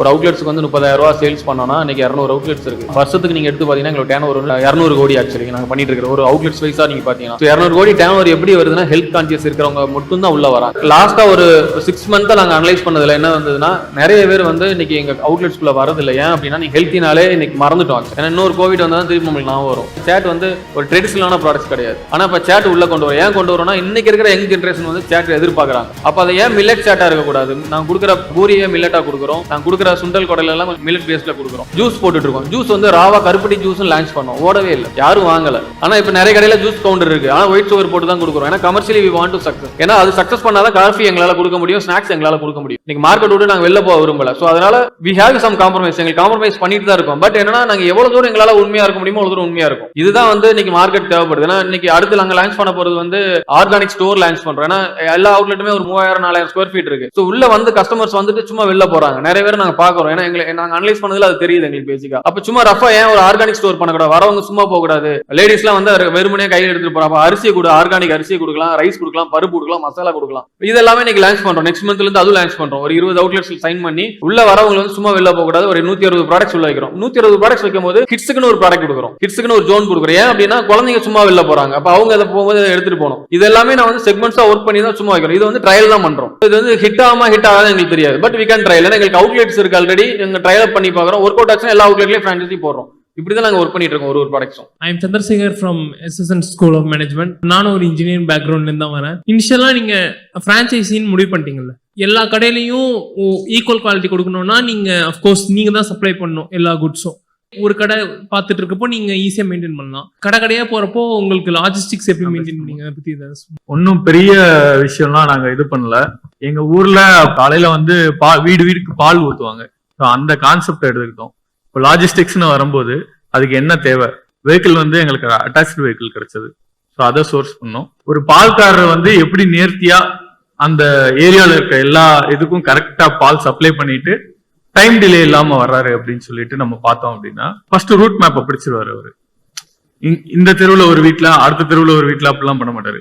ஒரு அவுட்லெட்ஸ்க்கு வந்து 30,000 சேல்ஸ் பண்ணோம்னா இன்னைக்கு 200 அவுட்லெட்ஸ் இருக்கு. வருஷத்துக்கு நீங்க எடுத்து பாத்தீங்கன்னா எங்களுக்கு டேர்ன் ஓவர் 200 கோடி ஆக்சுவலி நாங்க பண்ணிட்டு இருக்கிற ஒரு அவுட்லெட்ஸ் வைஸா நீங்க பாத்தீங்கன்னா 200 கோடி டேர்ன் ஓவர் எப்படி வருதுன்னா ஹெல்த் கான்சியஸ் இருக்கிறவங்க மட்டும் தான் உள்ள வராங்க. லாஸ்டா ஒரு 6 மந்த்தா நாங்க அனலைஸ் பண்ணதுல என்ன வந்ததுன்னா நிறைய பேர் வந்து இன்னைக்கு எங்க அவுட்லெட்ஸ்குள்ள வரது இல்லை. ஏன் அப்படின்னா நீங்க ஹெல்த்தினாலே இன்னைக்கு மறந்துட்டோம். ஏன்னா இன்னொரு கோவிட் வந்தா திருப்பி உங்களுக்கு நான் வரும். சேட் வந்து ஒரு ட்ரெடிஷனலான ப்ராடக்ட்ஸ் கிடையாது. ஆனா இப்ப சேட் உள்ள கொண்டு வரும். ஏன் கொண்டு வரோம்னா இன்னைக்கு இருக்கிற யங் ஜென்ரேஷன் வந்து சேட் எதிர்பார்க்கறாங்க. அப்ப அதை ஏன் மில்லட் சேட்டா இருக்கக்கூடாது? நாங்க கொடுக்குற பூரியை மில்லட்டா கொடுக்குறோம். நாங்க கொடுக்குற சுண்டல் கொடையில எல்லாம் மில்லட் பேஸ்ல கொடுக்குறோம். ஜூஸ் போட்டுட்டு இருக்கோம். ஜூஸ் வந்து ராவா கருப்பட்டி ஜூஸ் லான்ச் பண்ணோம். ஓடவே இல்லை, யாரும் வாங்கல. ஆனா இப்ப நிறைய கடையில ஜூஸ் கவுண்டர் இருக்கு. ஆனா ஒயிட் சுகர் போட்டு தான் கொடுக்குறோம். ஏன்னா commercially we want to success. ஏன்னா அது சக்சஸ் பண்ணாதான் காஃபி எங்களால கொடுக்க முடியும், ஸ்நாக்ஸ் எங்களால கொடுக்க முடியும். இன்னைக்கு மார்க்கெட் விட்டு நாங்க வெளில போக விரும்பல. சோ அதனால வி ஹேவ் சம் காம்ப்ரமைஸ். எங்களுக்கு காம்ப்ரமைஸ் பண்ணிட்டு தான் இருக்கோம். பட் என்னன்னா நாங்க எவ்வளவு தூரம் எங்களால உண்மையா இருக்க முடியுமோ அவ்வளவு தூரம் உண்மையா இருக்கும். இதுதான் வந்து இன்னைக்கு மார்க்கெட் தேவைப்படுது. ஏன்னா இன்னைக்கு அடுத்து நாங்க லான்ச் பண்ண போறது வந்து ஆர்கானிக் ஸ்டோர் லான்ச் பண்றோம். ஏன்னா எல்லா அவுட்லெட்டுமே ஒரு 3000-4000 ஸ்கொயர் ஃபீட் இருக்கு. சோ உள்ள வந்து கஸ்டமர்ஸ் வந்துட்டு சும்மா வெளில போறாங்க. நிறைய பேர் நாங்க பாக்குறோம். ஏன்னா எங்களுக்கு நாங்க அனலைஸ் பண்ணதுல அது தெரியுது எங்களுக்கு பேசிக்கா. அப்ப சும்மா ரஃபா ஏன் ஒரு ஆர்கானிக் ஸ்டோர் பண்ணக்கூடாது? வரவங்க சும்மா போக கூடாது. லேடிஸ் எல்லாம் வந்து வெறுமனே கையில் எடுத்துட்டு போறாங்க. அரிசி கூட ஆர்கானிக் அரிசி கொடுக்கலாம், ரைஸ் கொடுக்கலாம், பருப்பு கொடுக்கலாம், மசாலா கொடுக்கலாம். இதெல்லாமே இன்னைக்கு லான்ச் பண்றோம். நெக்ஸ்ட் மந்த்ல இருந்து அதுவும் லான்ச் பண்றோம். ஒரு 20 அவுட்லெட்ஸ் சைன் பண்ணி உள்ள வரவங்க வந்து சும்மா வெளில போக கூடாது. ஒரு 160 ப்ராடக்ட்ஸ் உள்ள வைக்கிறோம். 160 ப்ராடக்ட்ஸ் வைக்கும் போது கிட்ஸுக்குன்னு ஒரு ப்ராடக்ட் கொடுக்குறோம். கிட்ஸுக்குன்னு ஒரு ஜோன் கொடுக்குறோம். ஏன் அப்படின்னா குழந்தைங்க சும்மா வெளில போறாங்க. அப்ப அவங்க அதை போகும்போது எடுத்துட்டு போகணும். இது எல்லாமே நான் வந்து செக்மெண்ட்ஸா ஒர்க் பண்ணி தான் சும்மா வைக்கிறோம். இது வந்து ட்ரையல் தான் பண்றோம். இது வந்து ஹிட் ஆகாம ஹிட் ஆகாது எங்களுக்கு தெரியாது. But we can trial. ஏன்னா எங்களுக்கு அவுட்லெட்ஸ் இருக்கு ஆல்ரெடி. எங்க ட்ரையல் பண்ணி பாக்குறோம். ஒர்க் அவுட் ஆச்சுன்னா எல்லா அவுட்லெட்லயும் ஃபிரான்ச்சைசி போடுறோம். இப்படிதான் நாங்க ஒர்க் பண்ணிட்டு இருக்கோம் ஒரு ப்ராடக்ட்ஸும். I am Chandrasekhar from SSN school of management. நானும் ஒரு இன்ஜினியரிங் பேக்ரவுண்ட்ல இருந்து தான் வரேன். இனிஷியலா நீங்க பிரான்ச்சைசின்னு முடிவு பண்ணிட்டீங்கல்ல, எல்லா கடையிலையும் ஈக்குவல் குவாலிட்டி கொடுக்கணும்னா நீங்க அஃப்கோர்ஸ் நீங்க தான் சப்ளை பண்ணணும் எல்லா குட்ஸும். ஒரு கடை பார்த்துட்டு இருக்கப்போ நீங்க ஈஸியா மெயின்டைன் பண்ணலாம். கடையா போறப்போ உங்களுக்கு லாஜிஸ்டிக்ஸ் எப்படி மெயின்டைன் பண்ணீங்க பத்தி ஒன்னும் பெரிய விஷயம்லாம் நாங்க இது பண்ணல. எங்க ஊர்ல காலையில வந்து வீடு வீடுக்கு பால் ஊத்துவாங்க. அந்த கான்செப்ட் எடுத்துக்கிட்டோம். இப்போ லாஜிஸ்டிக்ஸ்னு வரும்போது அதுக்கு என்ன தேவை? வெஹிக்கிள் வந்து எங்களுக்கு அட்டாச்டு வெஹிக்கிள் கிடைச்சது. ஸோ அதை சோர்ஸ் பண்ணோம். ஒரு பால்காரர் வந்து எப்படி நேர்த்தியா அந்த ஏரியாவில் இருக்க எல்லா இதுக்கும் கரெக்டா பால் சப்ளை பண்ணிட்டு டைம் டிலே இல்லாம வர்றாரு அப்படின்னு சொல்லிட்டு நம்ம பார்த்தோம் அப்படின்னா ஃபர்ஸ்ட் ரூட் மேப்பை பிடிச்சிருவாரு அவரு. இந்த தெருவுல ஒரு வீட்டுல, அடுத்த தெருவுல ஒரு வீட்டுல அப்படிலாம் பண்ண மாட்டாரு.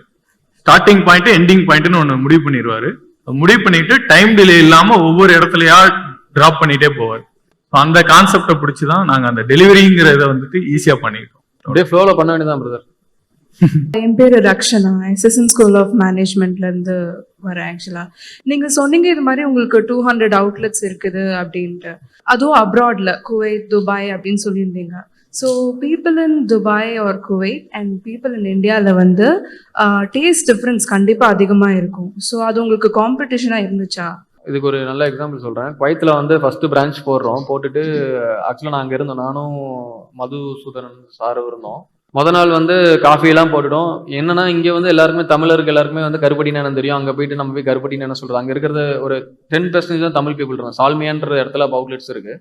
ஸ்டார்டிங் பாயிண்ட் எண்டிங் பாயிண்ட்னு ஒண்ணு முடிவு பண்ணிடுவாரு. முடிவு பண்ணிட்டு டைம் டிலே இல்லாம ஒவ்வொரு இடத்துலயா டிராப் பண்ணிட்டே போவார். அந்த கான்செப்டை பிடிச்சுதான் நாங்க அந்த டெலிவரிங்கிறத வந்துட்டு ஈஸியா பண்ணிட்டோம். அப்படியே ஃப்ளோல பண்ண வேண்டியதான் பிரதர். என் பேரு ரக்ஷனா, SSN ஸ்கூல் ஆஃப் மேனேஜ்மெண்ட்ல இருந்து வரேன். ஆக்சுவலா நீங்க சொன்னீங்க இது மாதிரி உங்களுக்கு 200 அவுட்லெட்ஸ் இருக்குது அப்படின்ட்டு. அதுவும் அப்ராட்ல குவைத், துபாய் அப்படின்னு சொல்லியிருந்தீங்க. So people in Dubai or Kuwait and people in இந்தியாவில் வந்து டேஸ்ட் டிஃப்ரென்ஸ் கண்டிப்பாக அதிகமாக இருக்கும். ஸோ அது உங்களுக்கு காம்படிஷனாக இருந்துச்சா? இதுக்கு ஒரு நல்ல எக்ஸாம்பிள் சொல்றேன். குவைத்துல வந்து ஃபர்ஸ்ட் பிரான்ச் போட்டுட்டு ஆக்சுவலா நாங்க இருந்தோம். நானும் மதுசூதனன் சார் இருந்தோம். முத நாள் வந்து காஃபி எல்லாம் போட்டுட்டோம். என்னன்னா இங்க வந்து எல்லாருமே தமிழருக்கு எல்லாருமே வந்து கருப்பட்டின்னு என்ன தெரியும். அங்க போயிட்டு நம்ம போய் கருப்பட்டின்னு என்ன சொல்றது, அங்க இருக்கிறது ஒரு 10% தான் தமிழ் பீப்புள் இருக்கும். சால்மியான்ற இடத்துல அவுட்லெட்ஸ் இருக்கு.